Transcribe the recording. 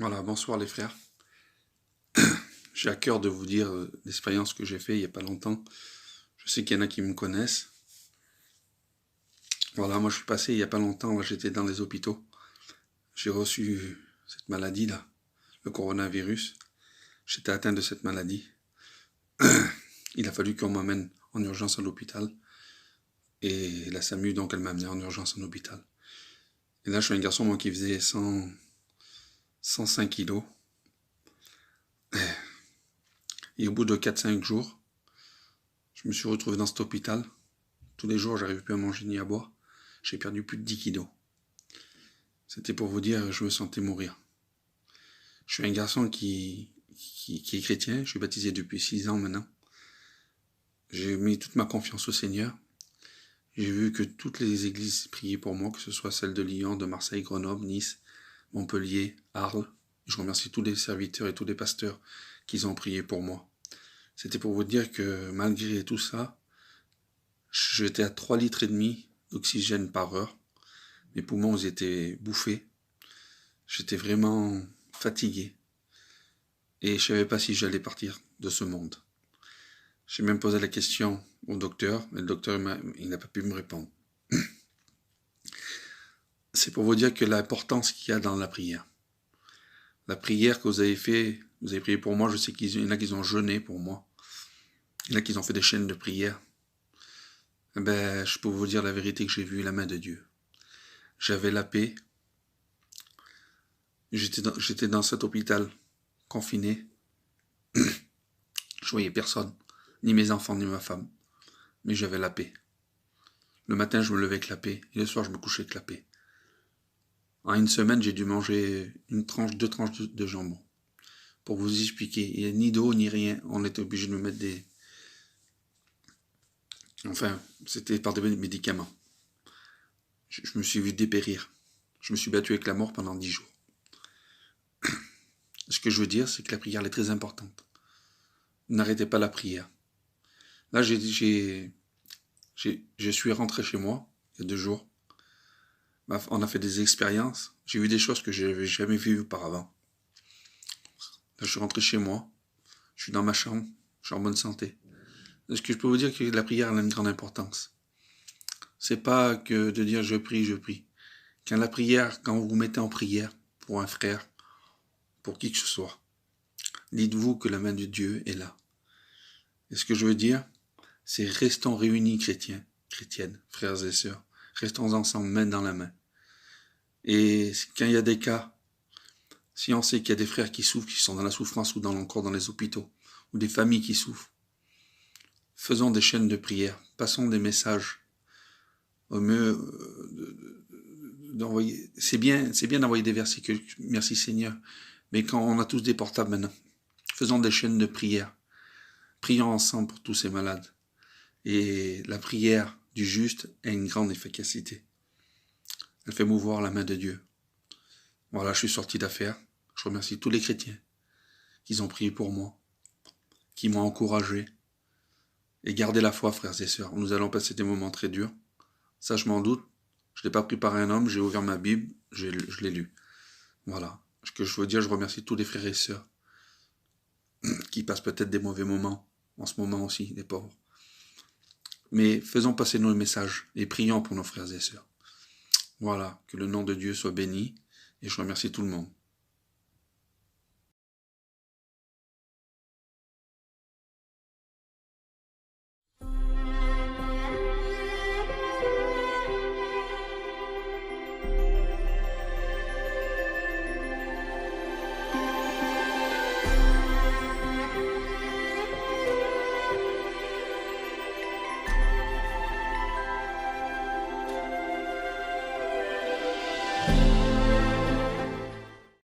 Voilà, bonsoir les frères. J'ai à cœur de vous dire l'expérience que j'ai faite il n'y a pas longtemps. Je sais qu'il y en a qui me connaissent. Voilà, moi je suis passé il n'y a pas longtemps, j'étais dans les hôpitaux. J'ai reçu cette maladie-là, le coronavirus. J'étais atteint de cette maladie. Il a fallu qu'on m'amène en urgence à l'hôpital. Et la SAMU, donc, elle m'a amené en urgence en hôpital. Et là, je suis un garçon, moi, qui faisait 105 kilos. Et au bout de 4-5 jours, je me suis retrouvé dans cet hôpital. Tous les jours, j'arrivais plus à manger ni à boire. J'ai perdu plus de 10 kilos. C'était pour vous dire, je me sentais mourir. Je suis un garçon qui est chrétien. Je suis baptisé depuis 6 ans maintenant. J'ai mis toute ma confiance au Seigneur. J'ai vu que toutes les églises priaient pour moi, que ce soit celles de Lyon, de Marseille, Grenoble, Nice, Montpellier, Arles. Je remercie tous les serviteurs et tous les pasteurs qui ont prié pour moi. C'était pour vous dire que malgré tout ça, j'étais à 3,5 litres d'oxygène par heure. Mes poumons étaient bouffés. J'étais vraiment fatigué. Et je ne savais pas si j'allais partir de ce monde. J'ai même posé la question au docteur, mais le docteur il n'a pas pu me répondre. C'est pour vous dire que l'importance qu'il y a dans la prière. La prière que vous avez fait, vous avez prié pour moi, je sais qu'il y en a qui ont jeûné pour moi. Il y en a qui ont fait des chaînes de prière. Je peux vous dire la vérité que j'ai vu la main de Dieu. J'avais la paix. J'étais dans cet hôpital, confiné. Je voyais personne, ni mes enfants, ni ma femme. Mais j'avais la paix. Le matin, je me levais avec la paix. Et le soir, je me couchais avec la paix. En une semaine, j'ai dû manger 2 tranches de jambon. Pour vous expliquer, il n'y a ni d'eau, ni rien. On était obligé de me mettre des... Enfin, c'était par des médicaments. Je me suis vu dépérir. Je me suis battu avec la mort pendant 10 jours. Ce que je veux dire, c'est que la prière elle est très importante. N'arrêtez pas la prière. Là, je suis rentré chez moi, il y a 2 jours. On a fait des expériences. J'ai vu des choses que je n'avais jamais vues auparavant. Là, je suis rentré chez moi. Je suis dans ma chambre. Je suis en bonne santé. Est-ce que je peux vous dire que la prière elle a une grande importance? C'est pas que de dire je prie, je prie. Quand vous vous mettez en prière pour un frère, pour qui que ce soit, dites-vous que la main de Dieu est là. Et ce que je veux dire, c'est restons réunis chrétiennes, frères et sœurs. Restons ensemble, main dans la main. Et quand il y a des cas, si on sait qu'il y a des frères qui souffrent, qui sont dans la souffrance ou encore dans les hôpitaux, ou des familles qui souffrent, faisons des chaînes de prière, passons des messages. Au mieux d'envoyer. C'est bien d'envoyer des versets que merci Seigneur, mais quand on a tous des portables maintenant, faisons des chaînes de prière. Prions ensemble pour tous ces malades. Et la prière du juste a une grande efficacité. Elle fait mouvoir la main de Dieu. Voilà, je suis sorti d'affaire. Je remercie tous les chrétiens qui ont prié pour moi, qui m'ont encouragé. Et gardez la foi, frères et sœurs. Nous allons passer des moments très durs. Ça, je m'en doute. Je ne l'ai pas pris par un homme, j'ai ouvert ma Bible, je l'ai lu. Voilà. Ce que je veux dire, je remercie tous les frères et sœurs qui passent peut-être des mauvais moments, en ce moment aussi, les pauvres. Mais faisons passer nos messages et prions pour nos frères et sœurs. Voilà, que le nom de Dieu soit béni et je remercie tout le monde.